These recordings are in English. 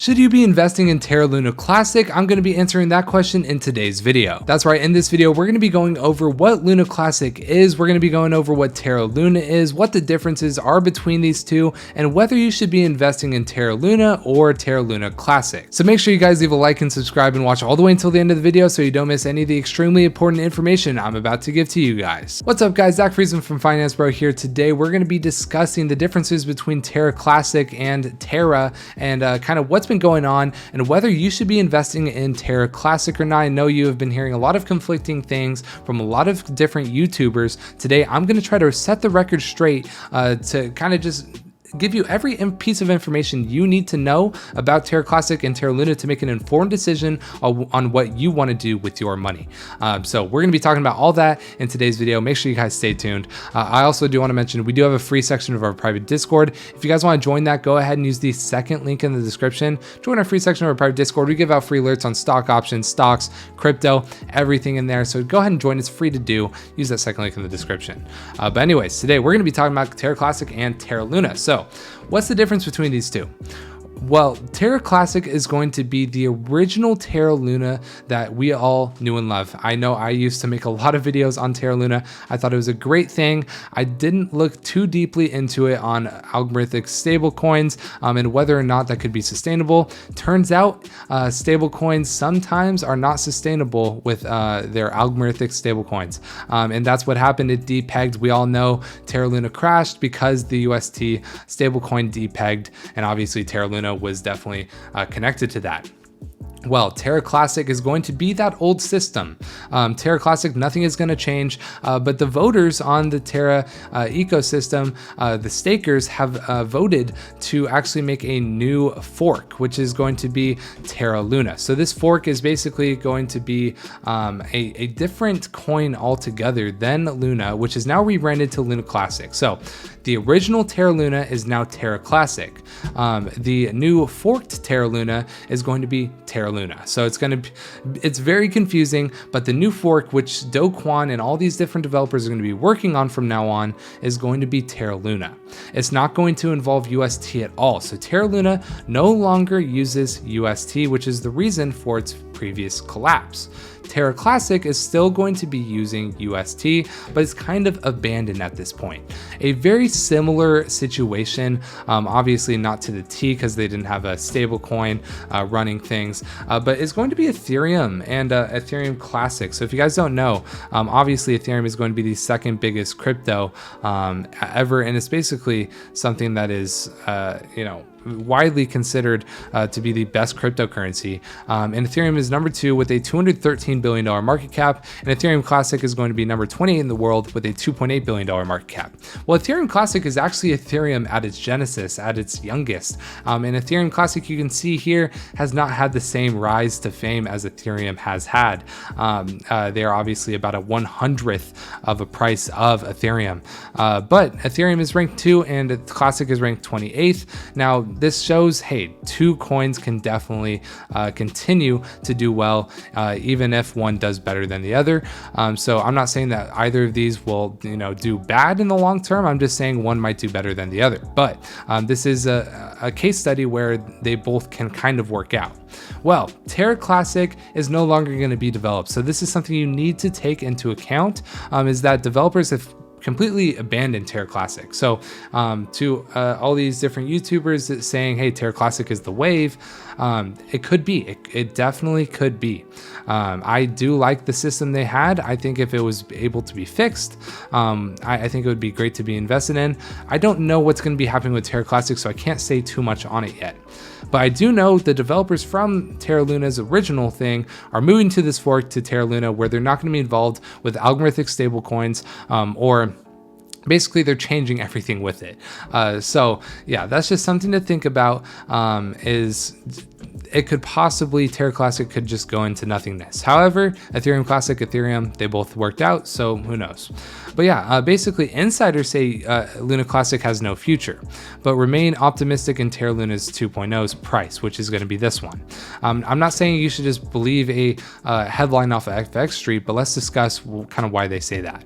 Should you be investing in Terra Luna Classic? I'm going to be answering that question in today's video. That's right, in this video, we're going to be going over what Luna Classic is, we're going to be going over what Terra Luna is, what the differences are between these two, and whether you should be investing in Terra Luna or Terra Luna Classic. So make sure you guys leave a like and subscribe and watch all the way until the end of the video so you don't miss any of the extremely important information I'm about to give to you guys. What's up guys, Zach Friesen from Finance Bro here. Today we're going to be discussing the differences between Terra Classic and Terra and kind of what's been going on and whether you should be investing in Terra Classic or not. I know you have been hearing a lot of conflicting things from a lot of different YouTubers. Today, I'm going to try to set the record straight to kind of just give you every piece of information you need to know about Terra Classic and Terra Luna to make an informed decision on what you want to do with your money. So we're going to be talking about all that in today's video. Make sure you guys stay tuned. I also do want to mention we do have a free section of our private Discord. If you guys want to join that, go ahead and use the second link in the description. Join our free section of our private Discord. We give out free alerts on stock options, stocks, crypto, everything in there. So go ahead and join. It's free to do. Use that second link in the description. But anyways, today we're going to be talking about Terra Classic and Terra Luna. So what's the difference between these two? Well, Terra Classic is going to be the original Terra Luna that we all knew and love. I know I used to make a lot of videos on Terra Luna. I thought it was a great thing. I didn't look too deeply into it on algorithmic stable coins and whether or not that could be sustainable. Turns out stable coins sometimes are not sustainable with their algorithmic stable coins. And that's what happened. It depegged. We all know Terra Luna crashed because the UST stablecoin depegged, and obviously Terra Luna was definitely connected to that. Well, Terra Classic is going to be that old system. Terra Classic, nothing is going to change, but the voters on the Terra ecosystem, the stakers, have voted to actually make a new fork, which is going to be Terra Luna. So this fork is basically going to be a different coin altogether than Luna, which is now rebranded to Luna Classic. So the original Terra Luna is now Terra Classic. The new forked Terra Luna is going to be Terra Luna. So it's very confusing, but the new fork, which Do Kwon and all these different developers are going to be working on from now on, is going to be Terra Luna. It's not going to involve UST at all. So Terra Luna no longer uses UST, which is the reason for its previous collapse. Terra Classic is still going to be using UST, but it's kind of abandoned at this point. A very similar situation, obviously not to the T because they didn't have a stable coin running things, but it's going to be Ethereum and Ethereum Classic. So if you guys don't know, obviously Ethereum is going to be the second biggest crypto ever, and it's basically something that is, widely considered to be the best cryptocurrency. And Ethereum is number 2 with a $213 billion market cap, and Ethereum Classic is going to be number 28 in the world with a $2.8 billion market cap. Well, Ethereum Classic is actually Ethereum at its genesis, at its youngest. And Ethereum Classic, you can see here, has not had the same rise to fame as Ethereum has had. They are obviously about a 1/100th of a price of Ethereum. But Ethereum is ranked 2 and Classic is ranked 28th. Now, this shows, hey, two coins can definitely continue to do well, even if one does better than the other. So I'm not saying that either of these will, do bad in the long term. I'm just saying one might do better than the other. But this is a case study where they both can kind of work out. Well, Terra Classic is no longer going to be developed. So this is something you need to take into account, is that developers have completely abandoned Terra Classic. So to all these different YouTubers that saying, hey, Terra Classic is the wave, it could be. It definitely could be. I do like the system they had. I think if it was able to be fixed, I think it would be great to be invested in. I don't know what's going to be happening with Terra Classic, so I can't say too much on it yet. But I do know the developers from Terra Luna's original thing are moving to this fork to Terra Luna, where they're not going to be involved with algorithmic stablecoins or basically they're changing everything with it. So yeah, that's just something to think about. it could possibly, Terra Classic could just go into nothingness. However, Ethereum Classic, Ethereum, they both worked out, so who knows. But yeah, basically insiders say Luna Classic has no future, but remain optimistic in Terra Luna's 2.0's price, which is going to be this one. I'm not saying you should just believe a headline off of FX Street, but let's discuss kind of why they say that.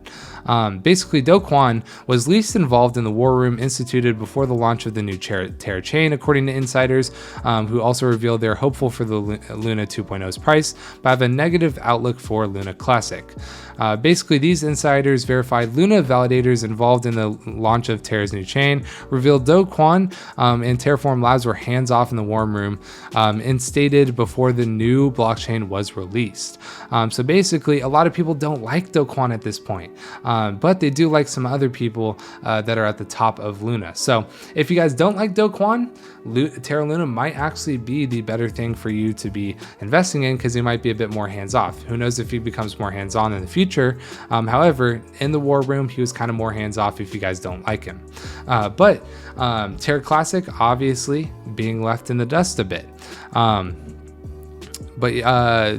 Basically, Do Kwon was least involved in the war room instituted before the launch of the new Terra chain, according to insiders, who also revealed they're hopeful for the Luna 2.0's price, but have a negative outlook for Luna Classic. Basically, these insiders verified Luna validators involved in the launch of Terra's new chain, revealed Do Kwon and Terraform Labs were hands-off in the war room, and stated before the new blockchain was released. So basically, a lot of people don't like Do Kwon at this point, but they do like some other people that are at the top of Luna. So if you guys don't like Do Kwon, Terra Luna might actually be the better thing for you to be investing in, because he might be a bit more hands-off. Who knows if he becomes more hands-on in the future. However, in the war room, he was kind of more hands-off if you guys don't like him. But Terra Classic, obviously, being left in the dust a bit. But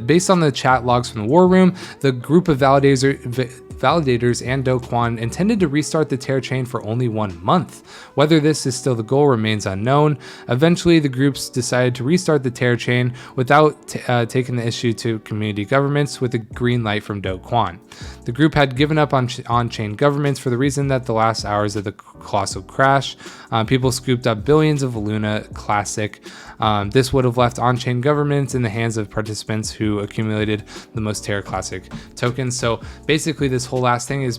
based on the chat logs from the war room, the group of validators and Do Kwon intended to restart the Terra chain for only 1 month. Whether this is still the goal remains unknown. Eventually, the groups decided to restart the Terra chain without taking the issue to community governments with a green light from Do Kwon. The group had given up on on-chain governments for the reason that the last hours of the colossal crash, people scooped up billions of Luna Classic. This would have left on-chain governments in the hands of participants who accumulated the most Terra Classic tokens. So basically, this whole last thing is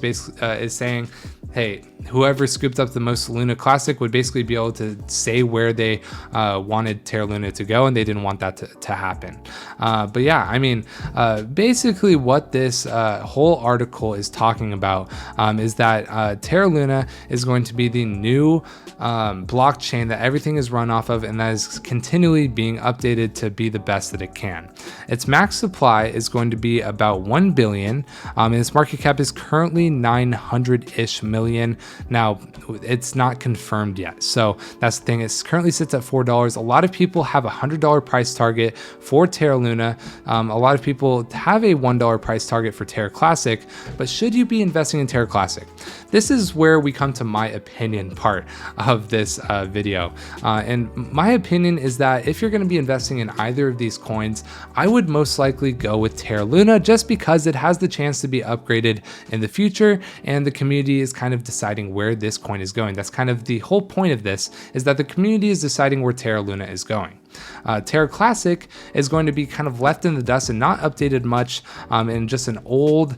saying, hey, whoever scooped up the most Luna Classic would basically be able to say where they wanted Terra Luna to go, and they didn't want that to happen. But yeah, I mean, basically what this whole article is talking about is that Terra Luna is going to be the new blockchain that everything is run off of, and that is continually being updated to be the best that it can. Its max supply is going to be about 1 billion, and its market cap is currently 900-ish million. Now, it's not confirmed yet, so that's the thing. It currently sits at $4. A lot of people have a $100 price target for Terra Luna. A lot of people have a $1 price target for Terra Classic, but should you be investing in Terra Classic? This is where we come to my opinion part of this video. And my opinion is that if you're going to be investing in either of these coins, I would most likely go with Terra Luna, just because it has the chance to be upgraded in the future, and the community is kind of deciding where this coin is going. That's kind of the whole point of this, is that the community is deciding where Terra Luna is going. Terra Classic is going to be kind of left in the dust and not updated much, and just an old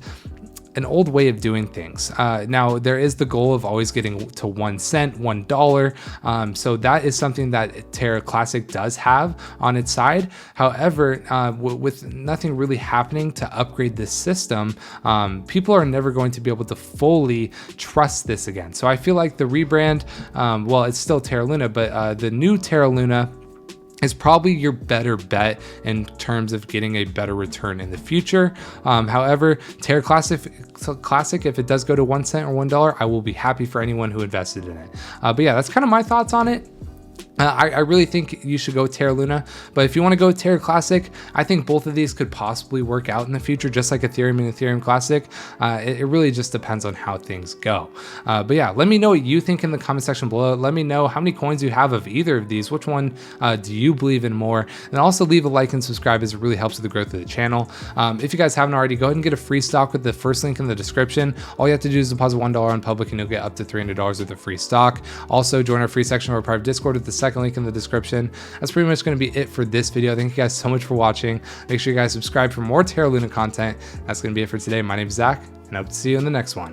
way of doing things. Now, there is the goal of always getting to 1 cent, $1. So that is something that Terra Classic does have on its side. However, with nothing really happening to upgrade this system, people are never going to be able to fully trust this again. So I feel like the rebrand, well, it's still Terra Luna, but the new Terra Luna is probably your better bet in terms of getting a better return in the future. However, Terra Classic, if it does go to 1 cent or $1, I will be happy for anyone who invested in it. But yeah, that's kind of my thoughts on it. I really think you should go Terra Luna, but if you want to go Terra Classic, I think both of these could possibly work out in the future, just like Ethereum and Ethereum Classic. It really just depends on how things go. But yeah, let me know what you think in the comment section below. Let me know how many coins you have of either of these. Which one do you believe in more? And also leave a like and subscribe, as it really helps with the growth of the channel. If you guys haven't already, go ahead and get a free stock with the first link in the description. All you have to do is deposit $1 on public, and you'll get up to $300 worth of free stock. Also, join our free section of our private Discord with the second link in the description. That's pretty much going to be it for this video. Thank you guys so much for watching. Make sure you guys subscribe for more Terra Luna content. That's going to be it for today. My name is Zach, and I hope to see you in the next one.